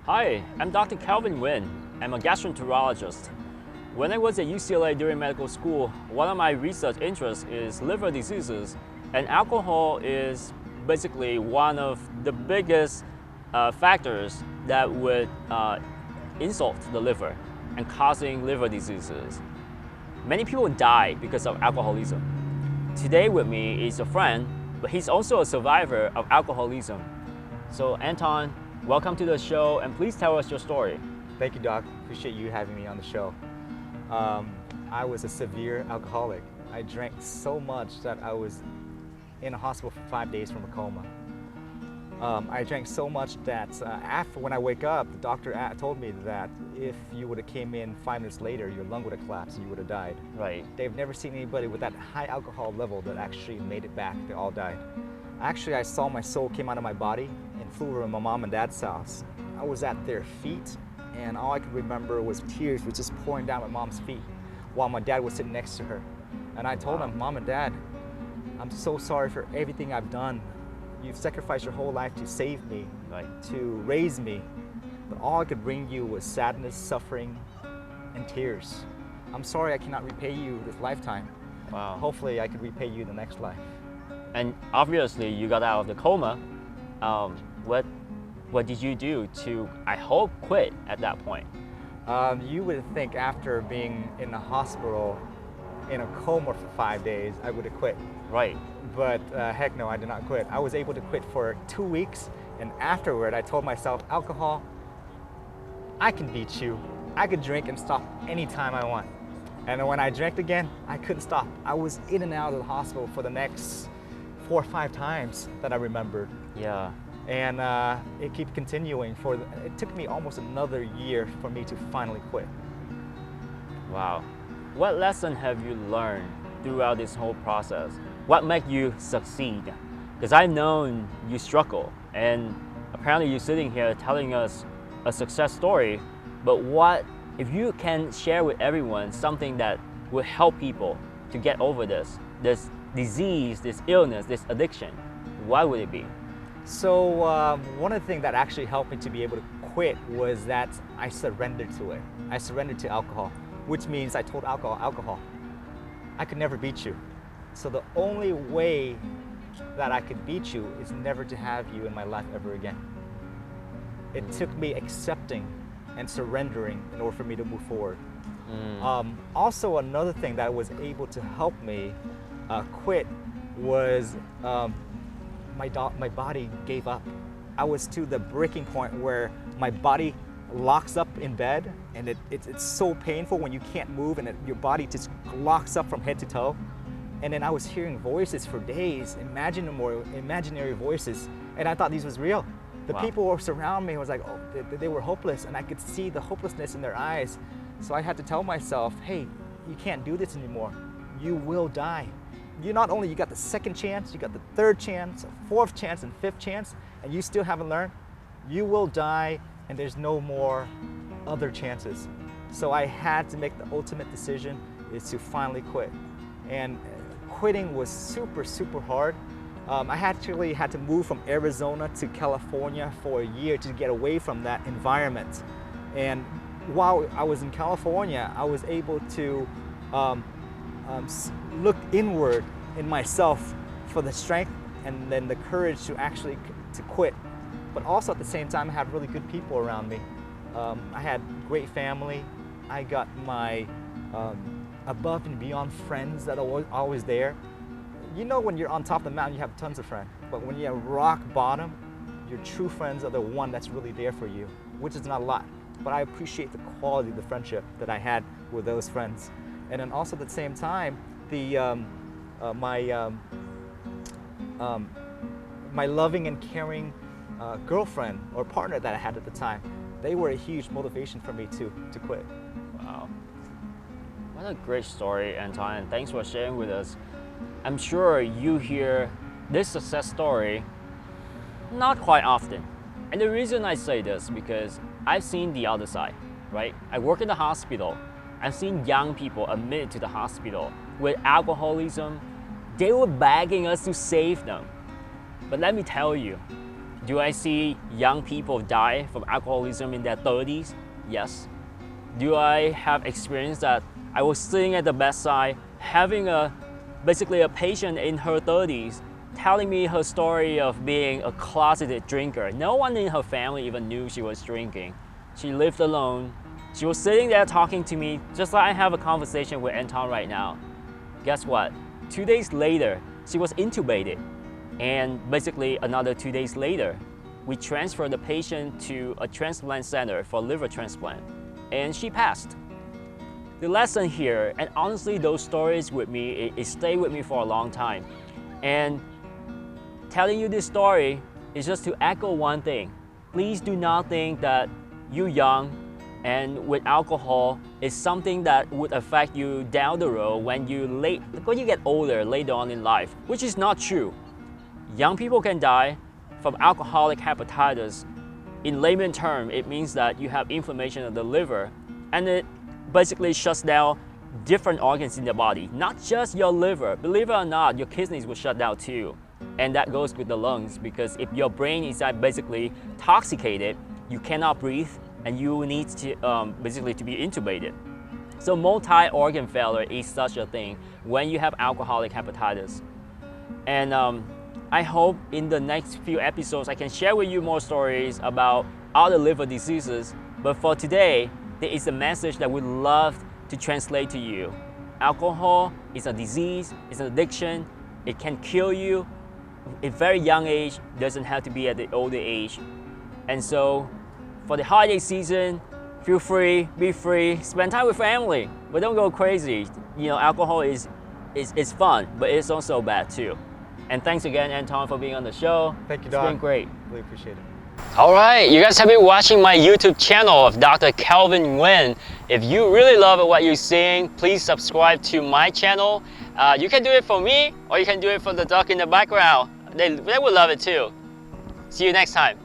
Hi, I'm Dr. Kelvin Nguyen. I'm a gastroenterologist. When I was at UCLA during medical school, one of my research interests is liver diseases, and alcohol is basically one of the biggest factors that would insult the liver and causing liver diseases. Many people die because of alcoholism. Today with me is a friend, but he's also a survivor of alcoholism. So Anton, welcome to the show, and please tell us your story. Thank you, Doc. Appreciate you having me on the show. I was a severe alcoholic. I drank so much that I was in a hospital for 5 days from a coma. I drank so much that after when I wake up, the doctor told me that if you would have came in 5 minutes later, your lung would have collapsed and you would have died. Right. They've never seen anybody with that high alcohol level that actually made it back. They all died. Actually, I saw my soul came out of my body and flew over to my mom and dad's house. I was at their feet, and all I could remember was tears was just pouring down my mom's feet while my dad was sitting next to her. And I told him, Mom and Dad, I'm so sorry for everything I've done. You've sacrificed your whole life to save me, Right. to raise me. But all I could bring you was sadness, suffering, and tears. I'm sorry I cannot repay you this lifetime. Wow. Hopefully I could repay you the next life. And obviously you got out of the coma. What did you do to, I hope, quit at that point? You would think after being in the hospital in a coma for 5 days, I would have quit. Right. But heck no, I did not quit. I was able to quit for 2 weeks, and afterward I told myself, alcohol, I can beat you. I could drink and stop anytime I want. And when I drank again, I couldn't stop. I was in and out of the hospital for the next 4 or 5 times that I remembered. Yeah. And it kept continuing. It took me almost another year for me to finally quit. Wow. What lesson have you learned throughout this whole process? What made you succeed? Because I've known you struggle, and apparently you're sitting here telling us a success story, but what, if you can share with everyone something that will help people to get over this disease, this illness, this addiction, what would it be? So one of the things that actually helped me to be able to quit was that I surrendered to it. I surrendered to alcohol, which means I told alcohol, I could never beat you. So the only way that I could beat you is never to have you in my life ever again. It took me accepting and surrendering in order for me to move forward. Also, another thing that was able to help me quit was my body gave up. I was to the breaking point where my body locks up in bed, and it's so painful when you can't move, and your body just locks up from head to toe. And then I was hearing voices for days, imaginary voices, and I thought these was real. The people who surrounding me was like, oh, they were hopeless, and I could see the hopelessness in their eyes. So I had to tell myself, hey, you can't do this anymore. You will die. You not only you got the second chance, you got the third chance, fourth chance, and fifth chance, and you still haven't learned. You will die, and there's no more other chances. So I had to make the ultimate decision is to finally quit. And quitting was super, super hard. I actually had to move from Arizona to California for a year to get away from that environment. And while I was in California, I was able to look inward in myself for the strength and then the courage to actually to quit. But also at the same time, I had really good people around me. I had great family. I got my above and beyond friends that are always there. You know, when you're on top of the mountain, you have tons of friends. But when you're at rock bottom, your true friends are the one that's really there for you, which is not a lot. But I appreciate the quality of the friendship that I had with those friends. And then also at the same time, my loving and caring girlfriend or partner that I had at the time, they were a huge motivation for me to quit. Wow. What a great story, Anton, and thanks for sharing with us. I'm sure you hear this success story not quite often. And the reason I say this because I've seen the other side, right? I work in the hospital. I've seen young people admitted to the hospital with alcoholism. They were begging us to save them. But let me tell you, Do I see young people die from alcoholism in their 30s? Yes. Do I have experience that I was sitting at the bedside having basically a patient in her 30s telling me her story of being a closeted drinker. No one in her family even knew she was drinking. She lived alone. She was sitting there talking to me just like I have a conversation with Anton right now. Guess what? 2 days later, she was intubated. And basically another 2 days later, we transferred the patient to a transplant center for liver transplant. And she passed. The lesson here, and honestly those stories with me, it stayed with me for a long time. And telling you this story is just to echo one thing. Please do not think that you're young and with alcohol is something that would affect you down the road when you get older later on in life, which is not true. Young people can die from alcoholic hepatitis. In layman terms, it means that you have inflammation of the liver, and it basically shuts down different organs in the body, not just your liver. Believe it or not, your kidneys will shut down too. And that goes with the lungs, because if your brain is basically intoxicated, you cannot breathe and you need to basically to be intubated. So multi-organ failure is such a thing when you have alcoholic hepatitis. And I hope in the next few episodes I can share with you more stories about other liver diseases. But for today, there is a message that we'd love to translate to you. Alcohol is a disease, it's an addiction, it can kill you at a very young age, doesn't have to be at the older age. And so for the holiday season, feel free, be free, spend time with family, but don't go crazy. You know, alcohol is fun, but it's also bad too. And thanks again, Anton, for being on the show. Thank you, Doc. It's been great. Really appreciate it. All right, you guys have been watching my YouTube channel of Dr. Kelvin Nguyen. If you really love what you're seeing, please subscribe to my channel. You can do it for me, or you can do it for the doc in the background. They would love it too. See you next time.